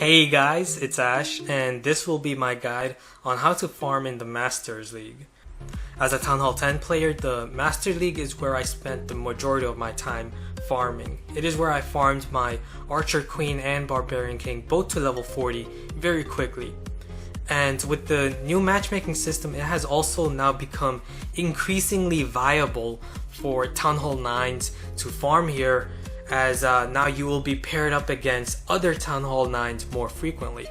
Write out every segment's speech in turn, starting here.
Hey guys, it's Ash, and this will be my guide on how to farm in the Masters League. As a Town Hall 10 player, the Master League is where I spent the majority of my time farming. It is where I farmed my Archer Queen and Barbarian King both to level 40 very quickly. And with the new matchmaking system, it has also now become increasingly viable for Town Hall 9s to farm here, as now you will be paired up against other Town Hall 9s more frequently.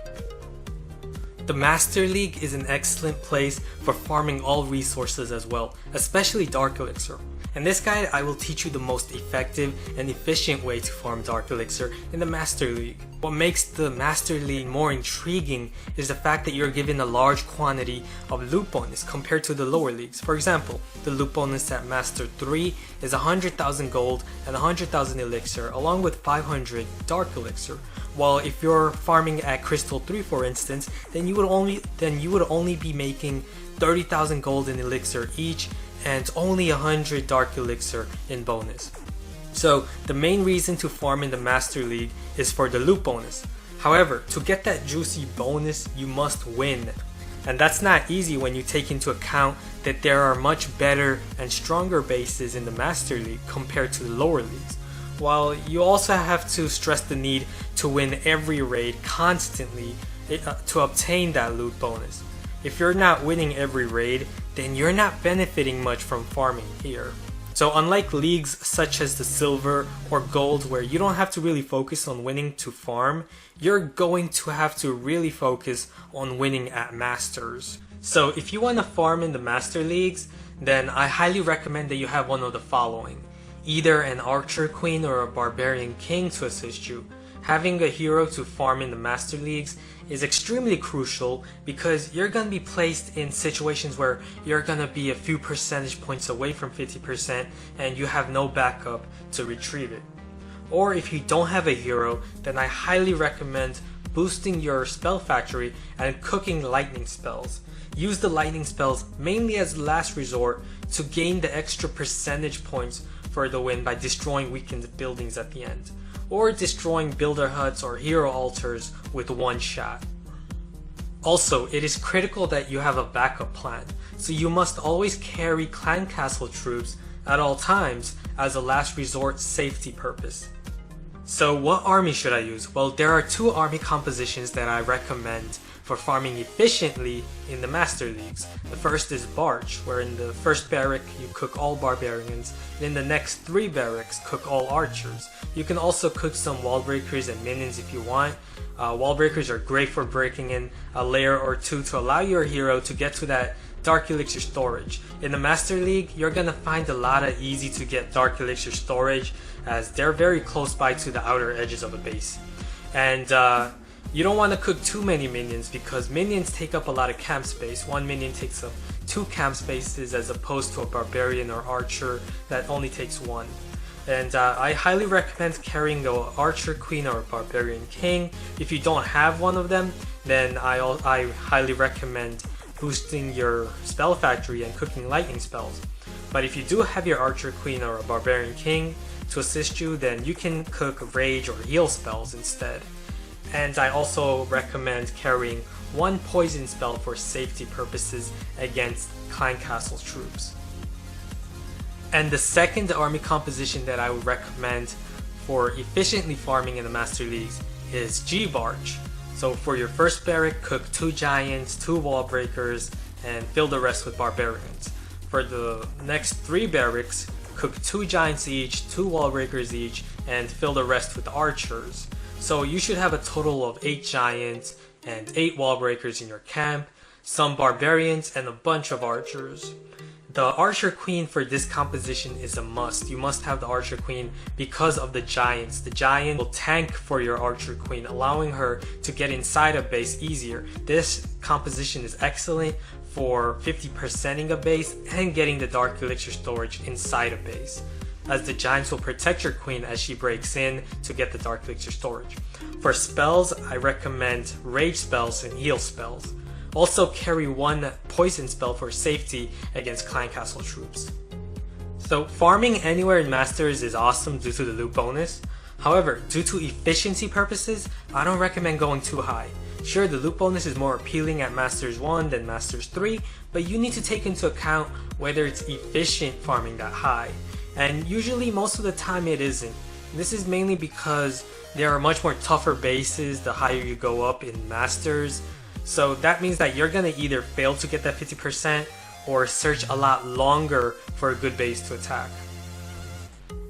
The Master League is an excellent place for farming all resources as well, especially Dark Elixir. In this guide, I will teach you the most effective and efficient way to farm Dark Elixir in the Master League. What makes the Master League more intriguing is the fact that you're given a large quantity of loot bonus compared to the lower leagues. For example, the loot bonus at Master 3 is 100,000 gold and 100,000 elixir along with 500 Dark Elixir. While if you're farming at Crystal 3 for instance, then you would only be making 30,000 gold and elixir each and only 100 Dark Elixir in bonus. So the main reason to farm in the Master League is for the loot bonus. However, to get that juicy bonus, you must win. And that's not easy when you take into account that there are much better and stronger bases in the Master League compared to the lower leagues. While you also have to stress the need to win every raid constantly to obtain that loot bonus. If you're not winning every raid, then you're not benefiting much from farming here. So unlike leagues such as the Silver or Gold where you don't have to really focus on winning to farm, you're going to have to really focus on winning at Masters. So if you want to farm in the Master Leagues, then I highly recommend that you have one of the following. Either an Archer Queen or a Barbarian King to assist you. Having a hero to farm in the Master Leagues is extremely crucial because you're going to be placed in situations where you're going to be a few percentage points away from 50% and you have no backup to retrieve it. Or if you don't have a hero, then I highly recommend boosting your spell factory and cooking lightning spells. Use the lightning spells mainly as a last resort to gain the extra percentage points for the win by destroying weakened buildings at the end, or destroying builder huts or hero altars with one shot. Also, it is critical that you have a backup plan, so you must always carry clan castle troops at all times as a last resort safety purpose. So what army should I use? Well, there are two army compositions that I recommend for farming efficiently in the Master Leagues. The first is Barch, where in the first barrack you cook all barbarians, and in the next 3 barracks cook all archers. You can also cook some wall breakers and minions if you want. Wall breakers are great for breaking in a layer or two to allow your hero to get to that Dark Elixir storage. In the Master League, you're gonna find a lot of easy to get Dark Elixir storage as they're very close by to the outer edges of a base. And you don't want to cook too many minions because minions take up a lot of camp space. One minion takes up 2 camp spaces as opposed to a barbarian or archer that only takes 1. And I highly recommend carrying an Archer Queen or a Barbarian King. If you don't have one of them, then I highly recommend boosting your spell factory and cooking lightning spells. But if you do have your Archer Queen or a Barbarian King to assist you, then you can cook rage or heal spells instead. And I also recommend carrying 1 poison spell for safety purposes against clan castle troops. And the second army composition that I would recommend for efficiently farming in the Master Leagues is G-Barch. So for your first barrack, cook 2 giants, 2 wall breakers, and fill the rest with barbarians. For the next 3 barracks, cook 2 giants each, 2 wall breakers each, and fill the rest with archers. So you should have a total of 8 giants and 8 wall breakers in your camp, some barbarians, and a bunch of archers. The Archer Queen for this composition is a must. You must have the Archer Queen because of the giants. The giant will tank for your Archer Queen, allowing her to get inside a base easier. This composition is excellent for 50%ing a base and getting the Dark Elixir storage inside a base, as the giants will protect your queen as she breaks in to get the Dark Elixir storage. For spells, I recommend rage spells and heal spells. Also carry 1 poison spell for safety against clan castle troops. So farming anywhere in Masters is awesome due to the loot bonus, However, due to efficiency purposes, I don't recommend going too high. Sure, the loot bonus is more appealing at Masters 1 than Masters 3, but you need to take into account whether it's efficient farming that high. And usually most of the time it isn't. This is mainly because there are much more tougher bases the higher you go up in Masters. So that means that you're gonna either fail to get that 50% or search a lot longer for a good base to attack.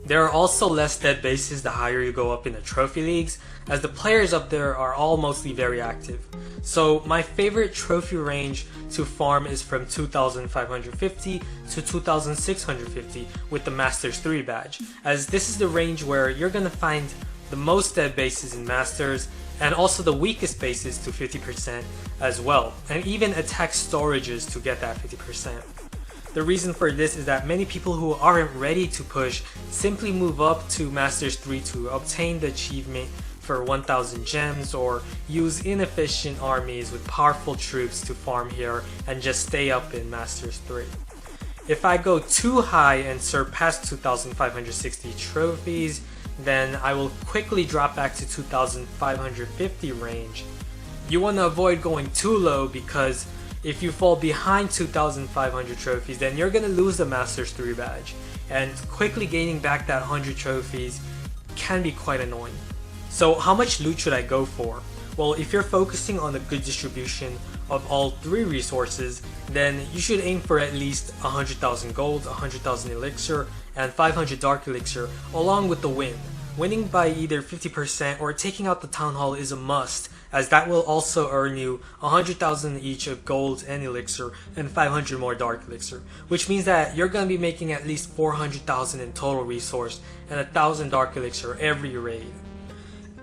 There are also less dead bases the higher you go up in the trophy leagues, as the players up there are all mostly very active. So my favorite trophy range to farm is from 2,550 to 2,650 with the Masters 3 badge, as this is the range where you're gonna find the most dead bases in Masters and also the weakest bases to 50% as well, and even attack storages to get that 50%. The reason for this is that many people who aren't ready to push simply move up to Masters 3 to obtain the achievement for 1000 gems or use inefficient armies with powerful troops to farm here and just stay up in Masters 3. If I go too high and surpass 2560 trophies, then I will quickly drop back to 2550 range. You want to avoid going too low because if you fall behind 2500 trophies, then you're going to lose the Masters 3 badge, and quickly gaining back that 100 trophies can be quite annoying. So how much loot should I go for? Well, if you're focusing on a good distribution of all three resources, then you should aim for at least 100,000 gold, 100,000 elixir, and 500 dark elixir, along with the win. Winning by either 50% or taking out the town hall is a must, as that will also earn you 100,000 each of gold and elixir and 500 more dark elixir, which means that you're going to be making at least 400,000 in total resource and 1,000 dark elixir every raid.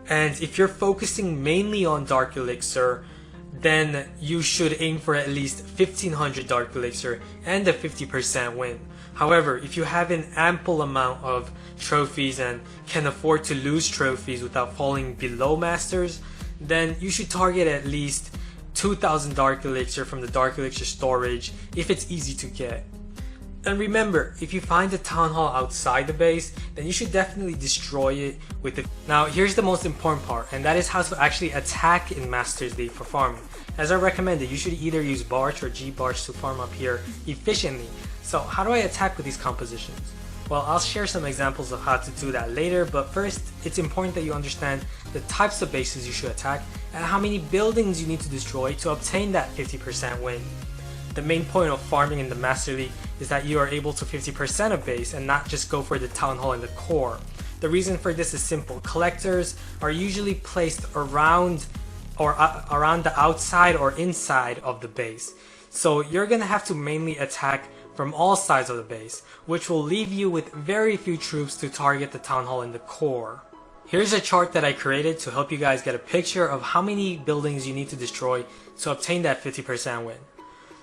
And if you're focusing mainly on dark elixir, then you should aim for at least 1500 dark elixir and a 50% win. However, if you have an ample amount of trophies and can afford to lose trophies without falling below Masters, then you should target at least 2000 dark elixir from the dark elixir storage if it's easy to get. And remember, if you find a town hall outside the base, then you should definitely destroy it with it. Now here's the most important part, and that is how to actually attack in Masters League for farming. As I recommended, you should either use Barch or G-Barch to farm up here efficiently. So how do I attack with these compositions? Well, I'll share some examples of how to do that later, but first, it's important that you understand the types of bases you should attack and how many buildings you need to destroy to obtain that 50% win. The main point of farming in the Master League is that you are able to 50% a base and not just go for the town hall and the core. The reason for this is simple. Collectors are usually placed around the outside or inside of the base. So you're gonna have to mainly attack from all sides of the base, which will leave you with very few troops to target the town hall and the core. Here's a chart that I created to help you guys get a picture of how many buildings you need to destroy to obtain that 50% win.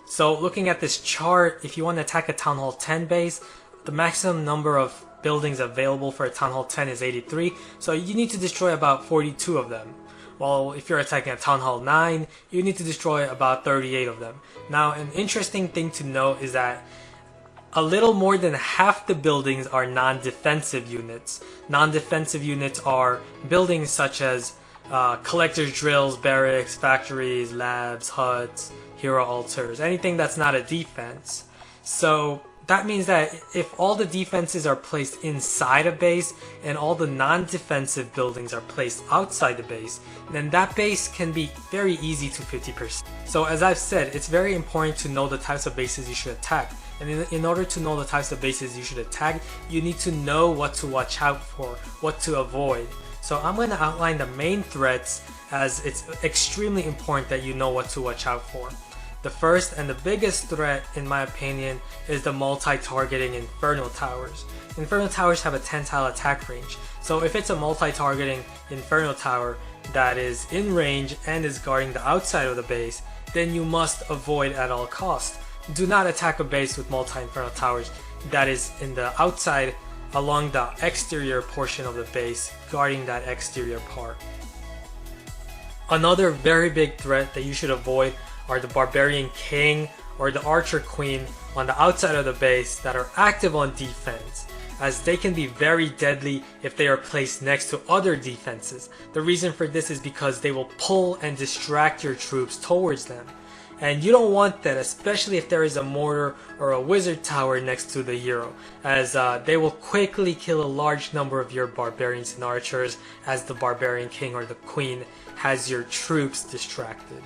So looking at this chart, if you want to attack a Town Hall 10 base, the maximum number of buildings available for a Town Hall 10 is 83, so you need to destroy about 42 of them. While if you're attacking a Town Hall 9, you need to destroy about 38 of them. Now, an interesting thing to note is that a little more than half the buildings are non-defensive units. Non-defensive units are buildings such as collector's drills, barracks, factories, labs, huts, hero altars, anything that's not a defense. So that means that if all the defenses are placed inside a base and all the non-defensive buildings are placed outside the base, then that base can be very easy to 50%. So as I've said, it's very important to know the types of bases you should attack. And in order to know the types of bases you should attack, you need to know what to watch out for, what to avoid. So I'm going to outline the main threats, as it's extremely important that you know what to watch out for. The first and the biggest threat, in my opinion, is the multi-targeting Inferno Towers. Inferno Towers have a 10 tile attack range, so if it's a multi-targeting Inferno Tower that is in range and is guarding the outside of the base, then you must avoid at all costs. Do not attack a base with multi-Inferno Towers that is in the outside along the exterior portion of the base, guarding that exterior part. Another very big threat that you should avoid are the Barbarian King or the Archer Queen on the outside of the base that are active on defense, as they can be very deadly if they are placed next to other defenses. The reason for this is because they will pull and distract your troops towards them. And you don't want that, especially if there is a mortar or a wizard tower next to the hero, as they will quickly kill a large number of your barbarians and archers as the barbarian king or the queen has your troops distracted.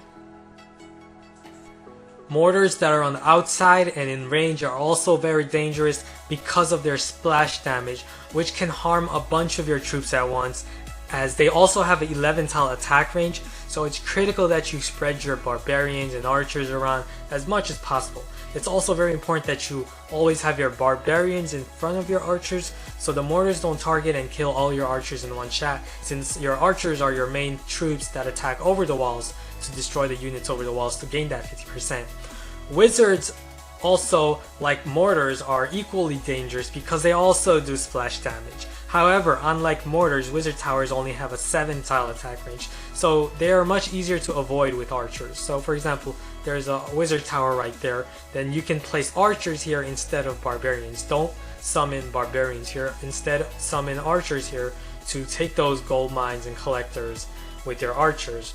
Mortars that are on the outside and in range are also very dangerous because of their splash damage, which can harm a bunch of your troops at once, as they also have an 11 tile attack range, so it's critical that you spread your barbarians and archers around as much as possible. It's also very important that you always have your barbarians in front of your archers, so the mortars don't target and kill all your archers in one shot, since your archers are your main troops that attack over the walls to destroy the units over the walls to gain that 50%. Wizards also, like mortars, are equally dangerous because they also do splash damage. However, unlike mortars, wizard towers only have a 7 tile attack range, so they are much easier to avoid with archers. So for example, there's a wizard tower right there, then you can place archers here instead of barbarians. Don't summon barbarians here, instead summon archers here to take those gold mines and collectors with your archers,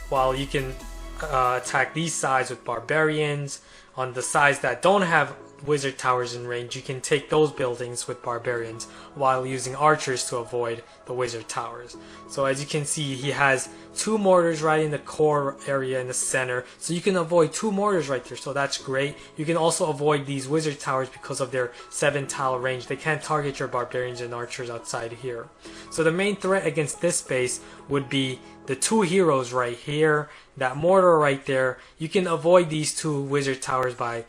while you can attack these sides with barbarians. On the sides that don't have wizard towers in range, you can take those buildings with barbarians while using archers to avoid the wizard towers. So as you can see, he has 2 mortars right in the core area in the center, so you can avoid 2 mortars right there, so that's great. You can also avoid these wizard towers because of their 7 tile range. They can't target your barbarians and archers outside here. So the main threat against this base would be the 2 heroes right here, that mortar right there. You can avoid these 2 wizard towers by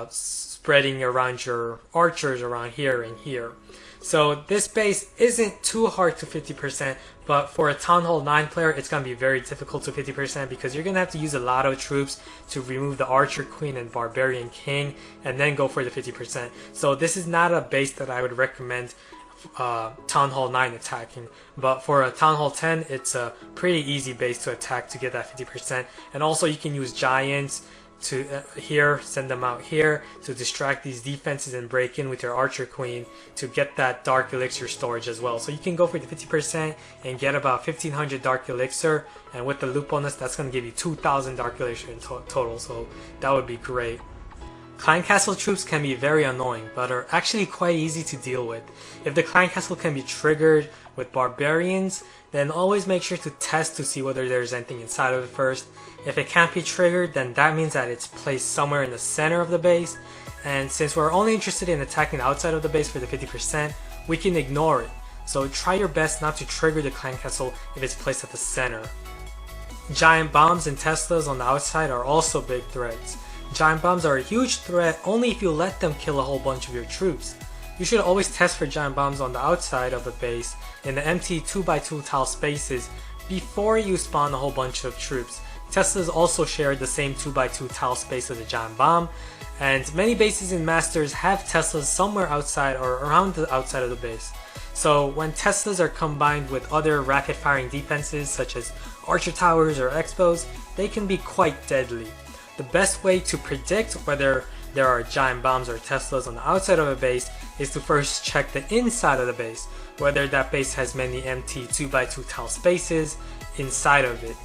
spreading around your archers around here and here. So this base isn't too hard to 50%, but for a Town Hall 9 player, it's going to be very difficult to 50% because you're going to have to use a lot of troops to remove the Archer Queen and Barbarian King and then go for the 50%. So this is not a base that I would recommend Town Hall 9 attacking, but for a Town Hall 10, it's a pretty easy base to attack to get that 50%. And also you can use giants to here, send them out here to distract these defenses and break in with your Archer Queen to get that Dark Elixir storage as well. So you can go for the 50% and get about 1500 Dark Elixir, and with the loot bonus, that's going to give you 2000 Dark Elixir in total, so that would be great. Clan Castle troops can be very annoying, but are actually quite easy to deal with. If the Clan Castle can be triggered with barbarians, then always make sure to test to see whether there's anything inside of it first. If it can't be triggered, then that means that it's placed somewhere in the center of the base, and since we're only interested in attacking the outside of the base for the 50%, we can ignore it. So try your best not to trigger the Clan Castle if it's placed at the center. Giant bombs and Teslas on the outside are also big threats. Giant bombs are a huge threat only if you let them kill a whole bunch of your troops. You should always test for giant bombs on the outside of the base in the empty 2x2 tile spaces before you spawn a whole bunch of troops. Teslas also share the same 2x2 tile space as a giant bomb, and many bases in Masters have Teslas somewhere outside or around the outside of the base. So when Teslas are combined with other rapid firing defenses such as Archer Towers or Expos, they can be quite deadly. The best way to predict whether there are giant bombs or Teslas on the outside of a base is to first check the inside of the base, whether that base has many empty 2x2 tile spaces inside of it.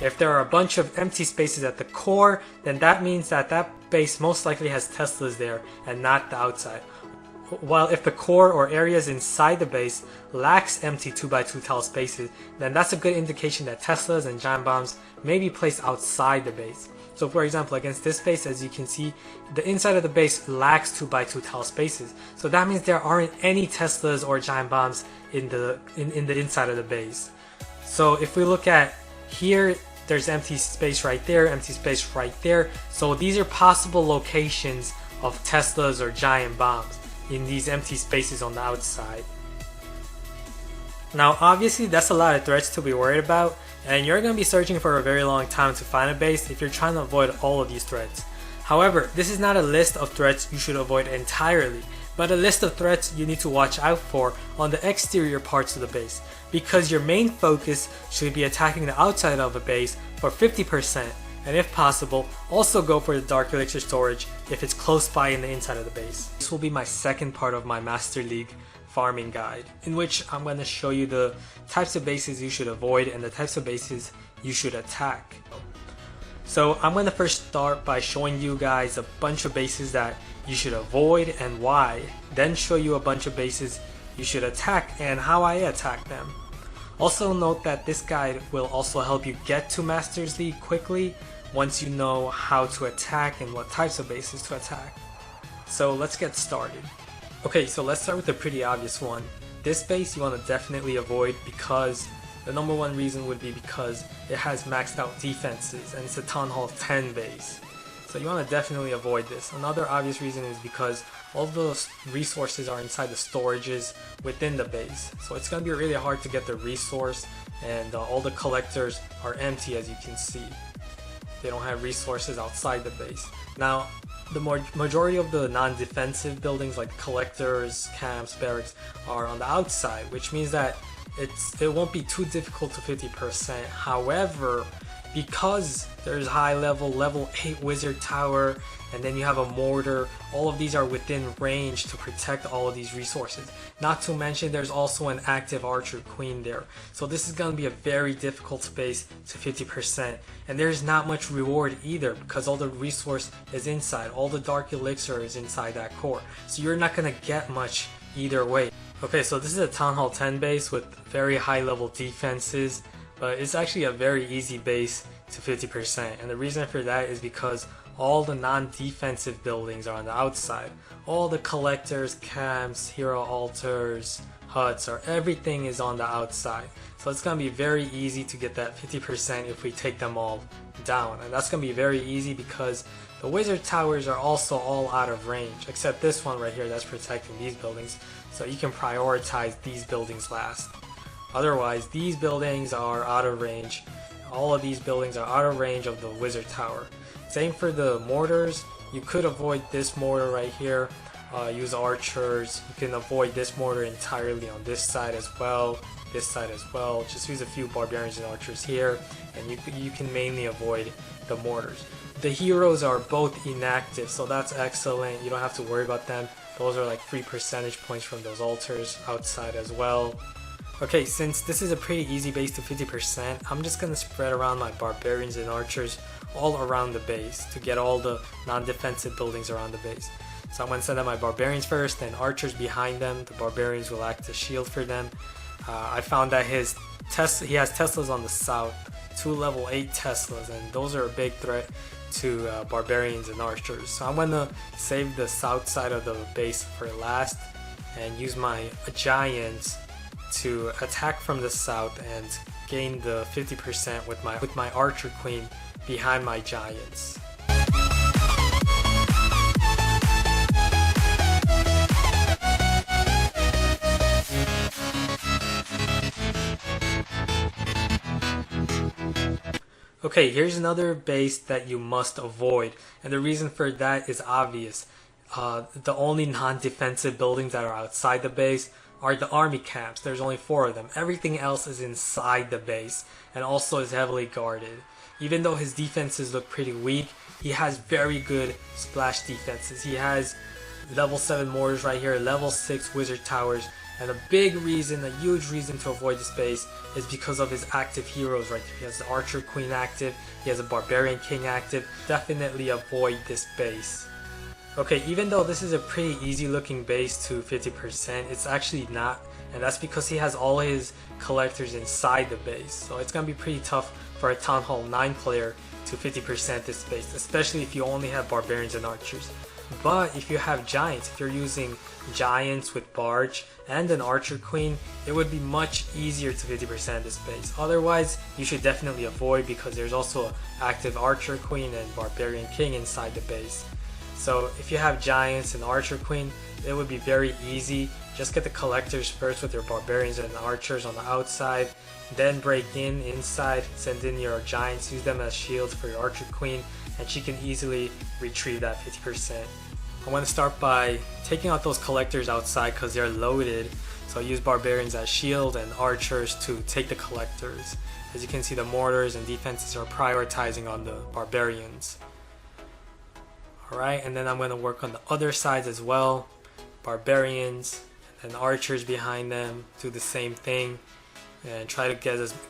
If there are a bunch of empty spaces at the core, then that means that that base most likely has Teslas there and not the outside. While if the core or areas inside the base lacks empty 2x2 tile spaces, then that's a good indication that Teslas and giant bombs may be placed outside the base. So for example, against this base, as you can see, the inside of the base lacks 2x2 tile spaces. So that means there aren't any Teslas or giant bombs in the inside of the base. So if we look at here, there's empty space right there, empty space right there. So these are possible locations of Teslas or giant bombs in these empty spaces on the outside. Now obviously that's a lot of threats to be worried about, and you're going to be searching for a very long time to find a base if you're trying to avoid all of these threats. However, this is not a list of threats you should avoid entirely, but a list of threats you need to watch out for on the exterior parts of the base, because your main focus should be attacking the outside of a base for 50% And if possible, also go for the Dark Elixir storage if it's close by in the inside of the base. This will be my second part of my Master League farming guide, in which I'm going to show you the types of bases you should avoid and the types of bases you should attack. So I'm going to first start by showing you guys a bunch of bases that you should avoid and why, then show you a bunch of bases you should attack and how I attack them. Also note that this guide will also help you get to Masters League quickly once you know how to attack and what types of bases to attack. So let's get started. Okay, so let's start with the pretty obvious one. This base you want to definitely avoid because the number one reason would be because it has maxed out defenses and it's a Town Hall 10 base. So you want to definitely avoid this. Another obvious reason is because all those resources are inside the storages within the base. So it's going to be really hard to get the resource, and all the collectors are empty, as you can see. They don't have resources outside the base. Now, the majority of the non-defensive buildings like collectors, camps, barracks are on the outside, which means that it won't be too difficult to 50%. However, because there's high level 8 wizard tower, and then you have a mortar, all of these are within range to protect all of these resources. Not to mention there's also an active archer queen there. So this is going to be a very difficult space to 50%. And there's not much reward either because all the resource is inside. All the dark elixir is inside that core. So you're not going to get much either way. Okay, so this is a Town Hall 10 base with very high level defenses, but it's actually a very easy base to 50%. And the reason for that is because all the non-defensive buildings are on the outside. All the collectors, camps, hero altars, huts, or everything is on the outside. So it's going to be very easy to get that 50% if we take them all down. And that's going to be very easy because the wizard towers are also all out of range, except this one right here that's protecting these buildings. So you can prioritize these buildings last. Otherwise, these buildings are out of range. All of these buildings are out of range of the wizard tower. Same for the mortars. You could avoid this mortar right here. Use archers. You can avoid this mortar entirely on this side as well. This side as well. Just use a few barbarians and archers here, and you can mainly avoid the mortars. The heroes are both inactive, so that's excellent. You don't have to worry about them. Those are like 3 percentage points from those altars outside as well. Okay, since this is a pretty easy base to 50%, I'm just going to spread around my barbarians and archers all around the base to get all the non-defensive buildings around the base. So I'm going to send out my barbarians first, then archers behind them. The barbarians will act as shield for them. I found that he has Teslas on the south, 2 level 8 Teslas, and those are a big threat to barbarians and archers. So I'm going to save the south side of the base for last and use my giants to attack from the south and gain the 50% with my archer queen behind my giants. Okay, here's another base that you must avoid, and the reason for that is obvious. The only non-defensive buildings that are outside the base are the army camps. There's only 4 of them. Everything else is inside the base and also is heavily guarded. Even though his defenses look pretty weak, he has very good splash defenses. He has level 7 mortars right here, level 6 wizard towers, and a big reason, a huge reason to avoid this base is because of his active heroes right here. He has the archer queen active, he has a barbarian king active. Definitely avoid this base. Okay, even though this is a pretty easy looking base to 50%, it's actually not, and that's because he has all his collectors inside the base. So it's going to be pretty tough for a Town Hall 9 player to 50% this base, especially if you only have barbarians and archers. But if you have giants, if you're using giants with Barch and an archer queen, it would be much easier to 50% this base. Otherwise, you should definitely avoid because there's also an active archer queen and barbarian king inside the base. So if you have giants and archer queen, it would be very easy. Just get the collectors first with your barbarians and archers on the outside, then break in inside, send in your giants, use them as shields for your archer queen, and she can easily retrieve that 50%. I want to start by taking out those collectors outside because they're loaded. So I use barbarians as shield and archers to take the collectors. As you can see, the mortars and defenses are prioritizing on the barbarians. Alright, and then I'm going to work on the other sides as well. Barbarians and archers behind them do the same thing, and try to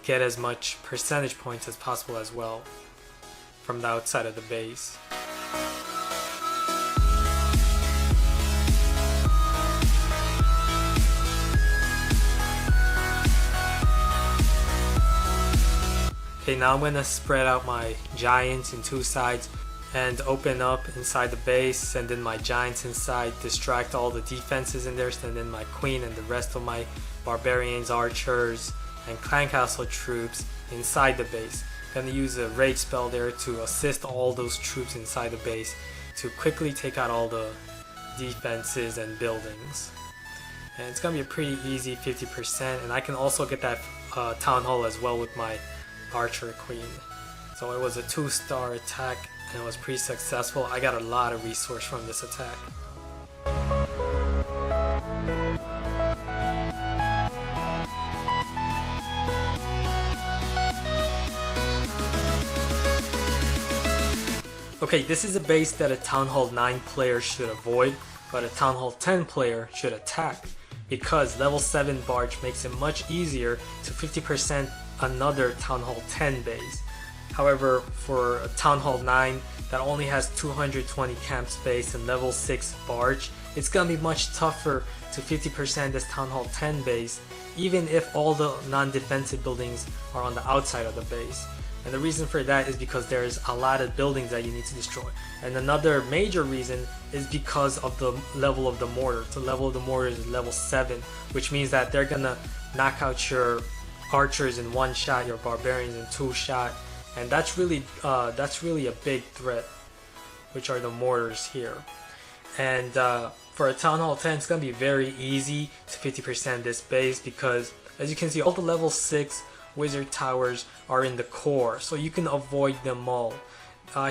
get as much percentage points as possible as well from the outside of the base. Okay, now I'm going to spread out my giants in two sides and open up inside the base, send in my giants inside, distract all the defenses in there, send in my queen and the rest of my barbarians, archers, and clan castle troops inside the base. I'm going to use a raid spell there to assist all those troops inside the base to quickly take out all the defenses and buildings. And it's going to be a pretty easy 50%, and I can also get that town hall as well with my archer queen. So it was a 2-star attack and it was pretty successful. I got a lot of resource from this attack. Okay, this is a base that a Town Hall 9 player should avoid, but a Town Hall 10 player should attack, because level 7 Barch makes it much easier to 50% another Town Hall 10 base. However, for a Town Hall 9 that only has 220 camp space and level 6 Barch, it's gonna be much tougher to 50% this Town Hall 10 base, even if all the non-defensive buildings are on the outside of the base. And the reason for that is because there's a lot of buildings that you need to destroy. And another major reason is because of the level of the mortar. The level of the mortar is level 7, which means that they're gonna knock out your archers in 1 shot, your barbarians in 2 shot, and that's really a big threat, which are the mortars here. And for a Town Hall 10, it's gonna be very easy to 50% this base, because as you can see, all the level 6 wizard towers are in the core, so you can avoid them all.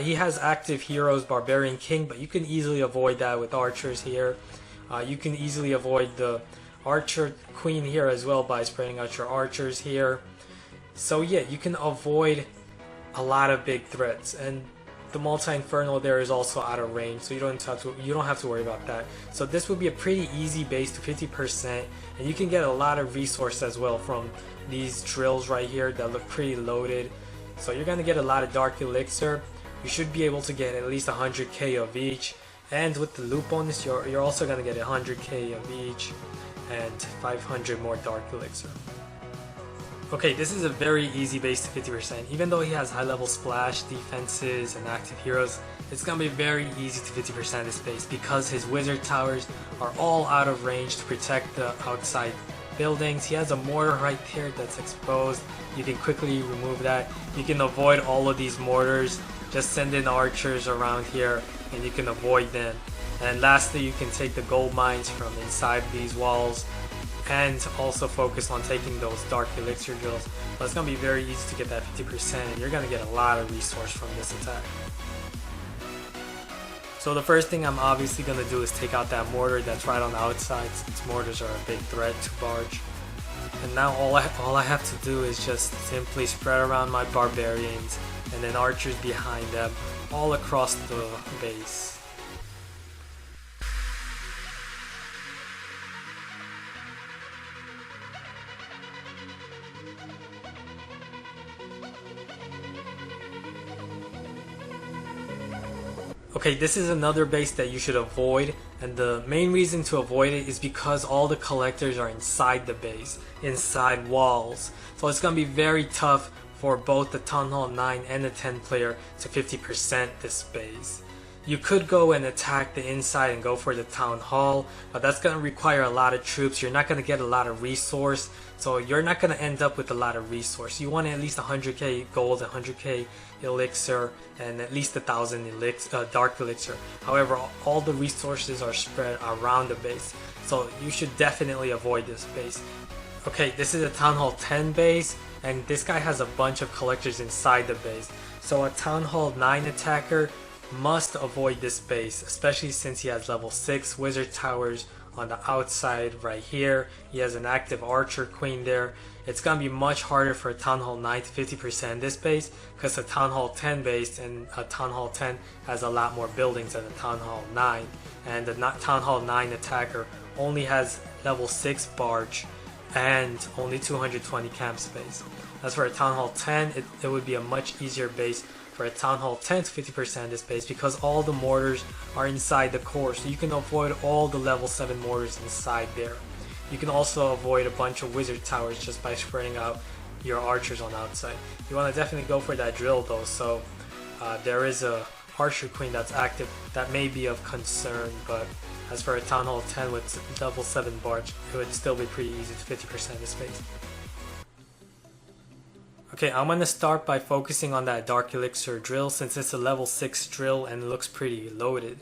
He has active heroes, Barbarian King, but you can easily avoid that with archers here. You can easily avoid the Archer Queen here as well by spreading out your archers here. So yeah, you can avoid a lot of big threats, and the multi-inferno there is also out of range, so you don't have to worry about that. So this would be a pretty easy base to 50%, and you can get a lot of resource as well from these drills right here that look pretty loaded. So you're gonna get a lot of dark elixir. You should be able to get at least 100k of each, and with the loot bonus you're also gonna get 100k of each and 500 more dark elixir. Okay, this is a very easy base to 50%. Even though he has high level splash, defenses, and active heroes, it's gonna be very easy to 50% this base because his wizard towers are all out of range to protect the outside buildings. He has a mortar right there that's exposed. You can quickly remove that. You can avoid all of these mortars. Just send in archers around here and you can avoid them. And lastly, you can take the gold mines from inside these walls and also focus on taking those dark elixir drills. So it's going to be very easy to get that 50%, and you're going to get a lot of resource from this attack. So the first thing I'm obviously going to do is take out that mortar that's right on the outside, since mortars are a big threat to Barch. And now all I have to do is just simply spread around my barbarians and then archers behind them all across the base. Okay, this is another base that you should avoid, and the main reason to avoid it is because all the collectors are inside the base, inside walls. So it's going to be very tough for both the Town Hall 9 and the 10 player to 50% this base. You could go and attack the inside and go for the Town Hall, but that's going to require a lot of troops. You're not going to get a lot of resource, so you're not going to end up with a lot of resource. You want at least 100k gold, 100k elixir, and at least 1,000 dark elixir. However, all the resources are spread around the base, so you should definitely avoid this base. Okay, this is a Town Hall 10 base, and this guy has a bunch of collectors inside the base. So a Town Hall 9 attacker must avoid this base, especially since he has level 6 wizard towers on the outside right here. He has an active archer queen there. It's gonna be much harder for a Town Hall 9 to 50% this base because a Town Hall 10 base, and a Town Hall 10 has a lot more buildings than a Town Hall 9. And the Town Hall 9 attacker only has level 6 Barch and only 220 camp space. As for a Town Hall 10, it would be a much easier base for a Town Hall 10 to 50% this base because all the mortars are inside the core, so you can avoid all the level 7 mortars inside there. You can also avoid a bunch of wizard towers just by spreading out your archers on the outside. You want to definitely go for that drill though, so there is a archer queen that's active that may be of concern, but as for a Town Hall 10 with level 7 Barch, it would still be pretty easy to 50% this base. Okay, I'm going to start by focusing on that Dark Elixir drill since it's a level 6 drill and it looks pretty loaded.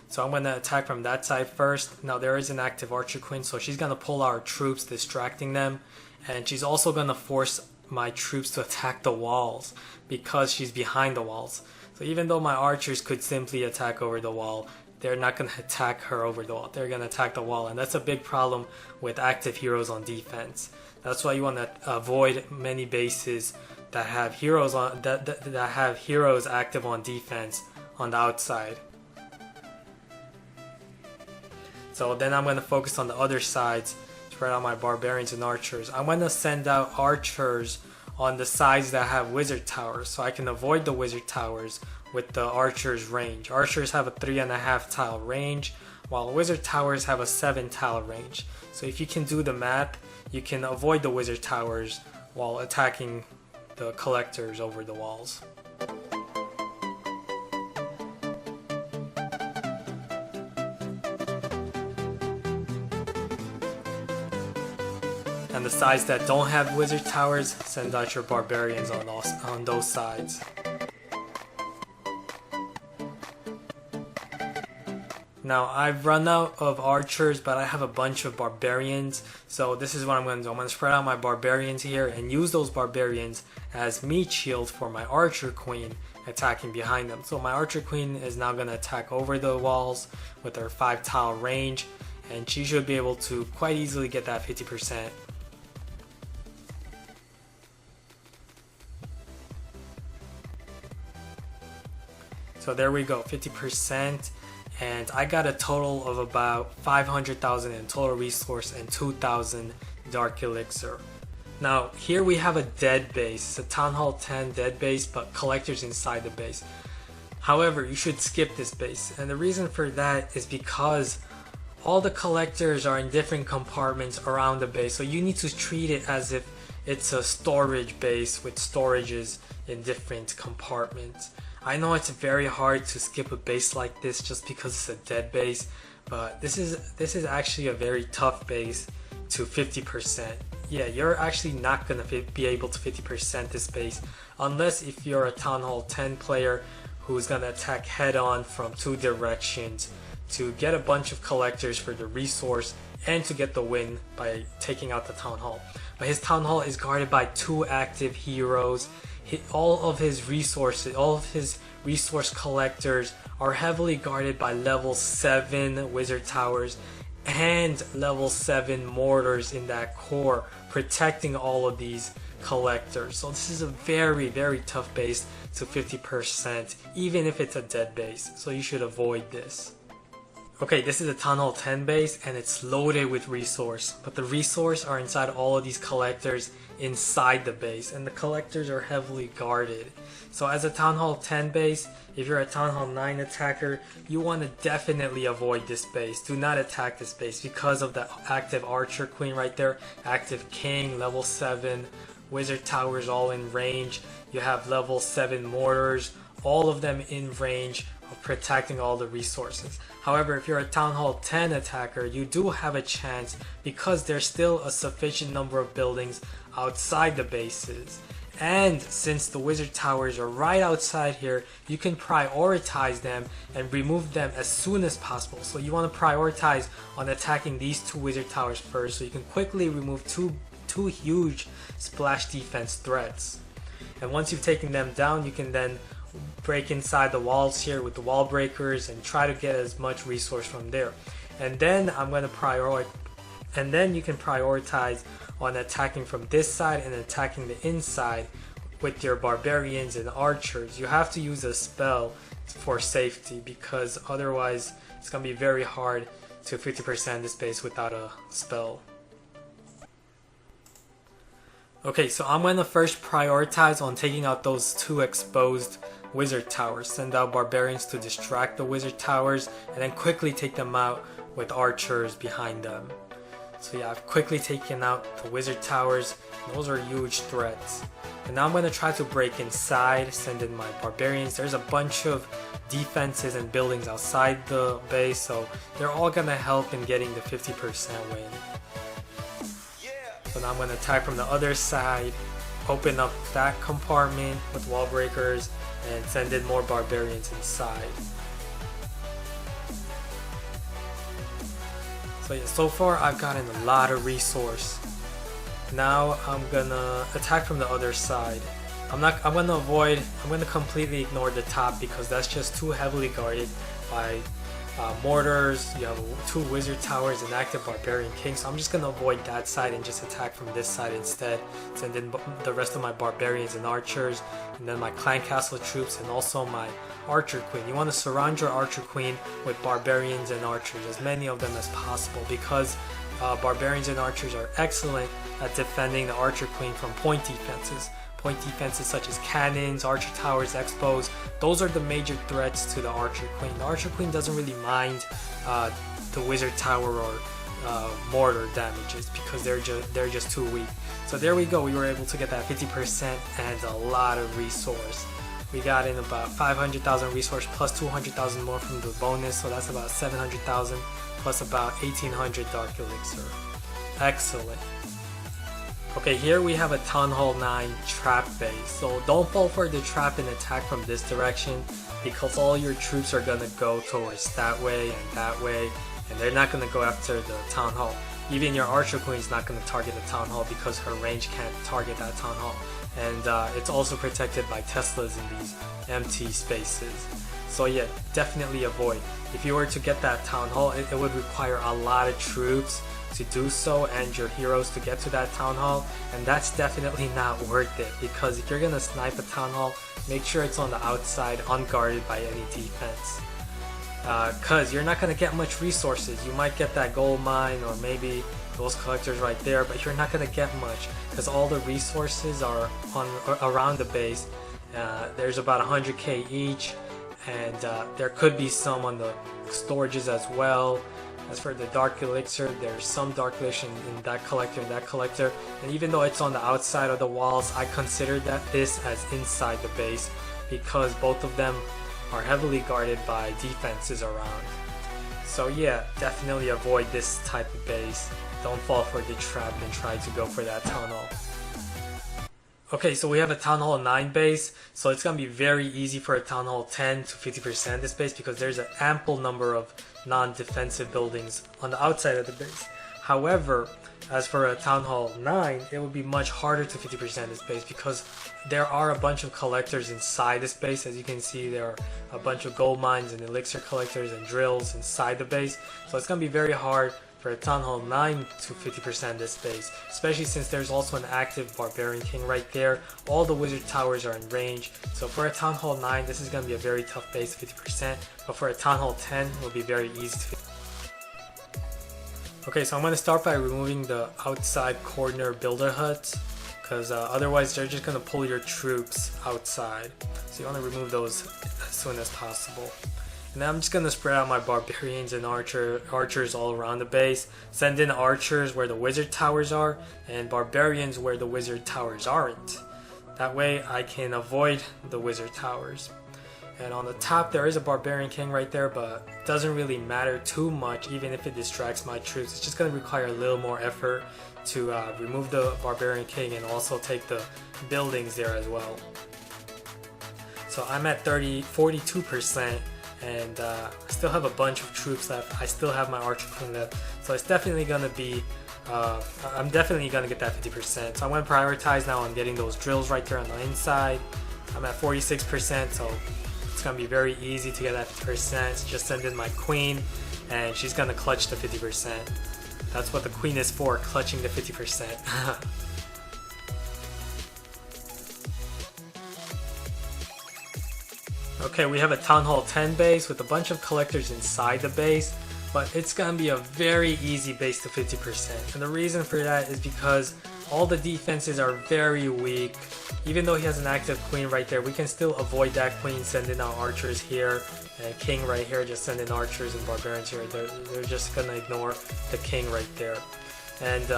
So I'm going to attack from that side first. Now there is an active archer queen, so she's going to pull our troops, distracting them. And she's also going to force my troops to attack the walls because she's behind the walls. So even though my archers could simply attack over the wall, they're not going to attack her over the wall. They're going to attack the wall, and that's a big problem with active heroes on defense. That's why you want to avoid many bases that have heroes on that have heroes active on defense on the outside. So then I'm going to focus on the other sides, spread out my barbarians and archers. I'm going to send out archers on the sides that have wizard towers, so I can avoid the wizard towers with the archers range. Archers have a 3.5 tile range, while wizard towers have a 7 tile range. So if you can do the math, you can avoid the wizard towers while attacking the collectors over the walls. And the sides that don't have wizard towers, send out your barbarians on those sides. Now I've run out of archers, but I have a bunch of barbarians, so this is what I'm going to do. I'm going to spread out my barbarians here and use those barbarians as meat shield for my archer queen attacking behind them. So my archer queen is now going to attack over the walls with her 5 tile range, and she should be able to quite easily get that 50%. So there we go, 50%. And I got a total of about 500,000 in total resource and 2,000 Dark Elixir. Now here we have a dead base. It's a Town Hall 10 dead base, but collectors inside the base. However, you should skip this base, and the reason for that is because all the collectors are in different compartments around the base, so you need to treat it as if it's a storage base with storages in different compartments. I know it's very hard to skip a base like this just because it's a dead base, but this is actually a very tough base to 50%. Yeah, you're actually not gonna be able to 50% this base unless if you're a Town Hall 10 player who's gonna attack head on from 2 directions to get a bunch of collectors for the resource and to get the win by taking out the Town Hall. But his Town Hall is guarded by 2 active heroes. All of his resources, all of his resource collectors are heavily guarded by level 7 wizard towers and level 7 mortars in that core, protecting all of these collectors. So this is a very, very tough base to 50%, even if it's a dead base. So you should avoid this. Okay, this is a Town Hall 10 base and it's loaded with resource, but the resource are inside all of these collectors inside the base, and the collectors are heavily guarded. So as a Town Hall 10 base, if you're a Town Hall 9 attacker, you want to definitely avoid this base. Do not attack this base because of the active archer queen right there, active king, level 7, wizard towers all in range. You have level 7 mortars, all of them in range of protecting all the resources. However, if you're a Town Hall 10 attacker, you do have a chance because there's still a sufficient number of buildings outside the bases. And since the wizard towers are right outside here, you can prioritize them and remove them as soon as possible. So you want to prioritize on attacking these 2 wizard towers first, so you can quickly remove two huge splash defense threats. And once you've taken them down, you can then break inside the walls here with the wall breakers and try to get as much resource from there. And then I'm going to and then you can prioritize on attacking from this side and attacking the inside with your barbarians and archers. You have to use a spell for safety, because otherwise it's going to be very hard to 50% this base without a spell. Okay, so I'm going to first prioritize on taking out those 2 exposed wizard towers. Send out barbarians to distract the wizard towers and then quickly take them out with archers behind them. So yeah, I've quickly taken out the wizard towers. Those are huge threats. And now I'm going to try to break inside, send in my barbarians. There's a bunch of defenses and buildings outside the base, so they're all going to help in getting the 50% win. So now I'm going to attack from the other side, open up that compartment with wall breakers, and send in more barbarians inside. So yeah, so far I've gotten a lot of resource. Now I'm gonna attack from the other side. I'm gonna completely ignore the top because that's just too heavily guarded by mortars. You have 2 wizard towers and active barbarian king, so I'm just gonna avoid that side and just attack from this side instead. Send in the rest of my barbarians and archers, and then my clan castle troops, and also my archer queen. You want to surround your archer queen with barbarians and archers, as many of them as possible, because barbarians and archers are excellent at defending the archer queen from point defenses. Point defenses such as cannons, archer towers, expos, those are the major threats to the archer queen. The archer queen doesn't really mind the wizard tower or mortar damages because they're just too weak. So there we go, we were able to get that 50% and a lot of resource. We got in about 500,000 resource plus 200,000 more from the bonus, so that's about 700,000 plus about 1800 dark elixir. Excellent. Okay, here we have a Town Hall 9 trap base, so don't fall for the trap and attack from this direction, because all your troops are gonna go towards that way, and they're not gonna go after the Town Hall. Even your archer queen is not gonna target the Town Hall because her range can't target that Town Hall, and it's also protected by Teslas in these empty spaces. So yeah, definitely avoid. If you were to get that Town Hall, it would require a lot of troops to do so and your heroes to get to that Town Hall, and that's definitely not worth it, because if you're gonna snipe a Town Hall, make sure it's on the outside, unguarded by any defense, because you're not gonna get much resources. You might get that gold mine or maybe those collectors right there, but you're not gonna get much because all the resources are around the base. There's about 100k each, and there could be some on the storages as well. As for the dark elixir, there's some dark elixir in that collector and that collector, and even though it's on the outside of the walls, I consider this as inside the base because both of them are heavily guarded by defenses around. So yeah, definitely avoid this type of base. Don't fall for the trap and try to go for that Town Hall. Okay, so we have a Town Hall 9 base, so it's going to be very easy for a Town Hall 10 to 50% this base because there's an ample number of non-defensive buildings on the outside of the base. However, as for a Town Hall 9, it would be much harder to 50% this base because there are a bunch of collectors inside this base. As you can see, there are a bunch of gold mines and elixir collectors and drills inside the base, so it's going to be very hard for a Town Hall 9 to 50% this base, especially since there's also an active Barbarian King right there. All the Wizard Towers are in range, so for a Town Hall 9, this is going to be a very tough base, 50%, but for a Town Hall 10, it will be very easy to. Okay, so I'm going to start by removing the outside corner builder huts, because otherwise they're just going to pull your troops outside, so you want to remove those as soon as possible. And then I'm just going to spread out my barbarians and archers all around the base. Send in archers where the wizard towers are and barbarians where the wizard towers aren't. That way I can avoid the wizard towers. And on the top there is a barbarian king right there, but it doesn't really matter too much even if it distracts my troops. It's just going to require a little more effort to remove the barbarian king and also take the buildings there as well. So I'm at 42%. And I still have a bunch of troops left. I still have my archer queen left, so it's definitely gonna be I'm definitely gonna get that 50%. So I'm gonna prioritize now on getting those drills right there on the inside. I'm at 46%, so it's gonna be very easy to get that 50%. Just send in my queen and she's gonna clutch the 50%. That's what the queen is for, clutching the 50%. Okay, we have a Town Hall 10 base with a bunch of collectors inside the base, but it's gonna be a very easy base to 50%. And the reason for that is because all the defenses are very weak. Even though he has an active queen right there, we can still avoid that queen, send in our archers here, and king right here, just send in archers and barbarians here. They're just gonna ignore the king right there. And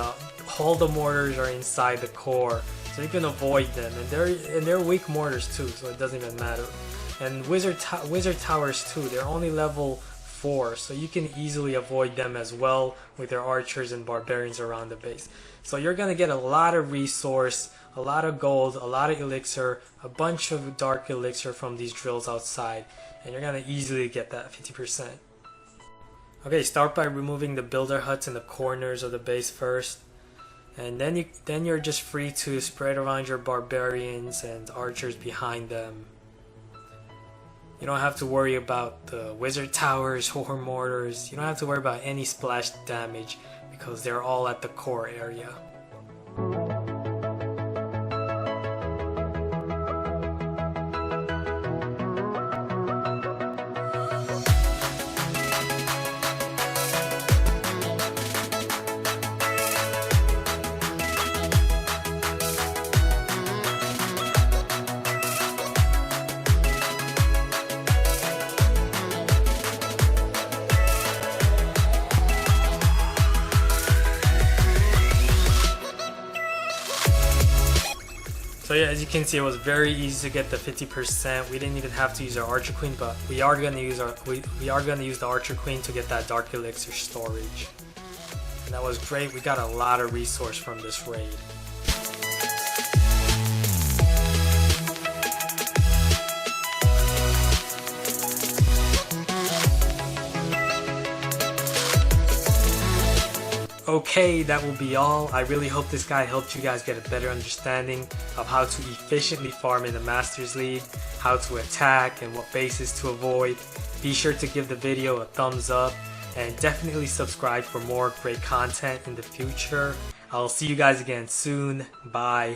all the mortars are inside the core, so you can avoid them. And they're weak mortars too, so it doesn't even matter. And wizard towers too, they're only level 4, so you can easily avoid them as well with their archers and barbarians around the base. So you're gonna get a lot of resource, a lot of gold, a lot of elixir, a bunch of dark elixir from these drills outside, and you're gonna easily get that 50%. Okay, start by removing the builder huts in the corners of the base first, and then you're just free to spread around your barbarians and archers behind them. You don't have to worry about the wizard towers or mortars. You don't have to worry about any splash damage because they're all at the core area. So yeah, as you can see, it was very easy to get the 50%. We didn't even have to use our archer queen, but we are gonna use the archer queen to get that dark elixir storage. And that was great. We got a lot of resource from this raid. Okay, that will be all. I really hope this guide helped you guys get a better understanding of how to efficiently farm in the Masters League, how to attack, and what bases to avoid. Be sure to give the video a thumbs up, and definitely subscribe for more great content in the future. I'll see you guys again soon. Bye.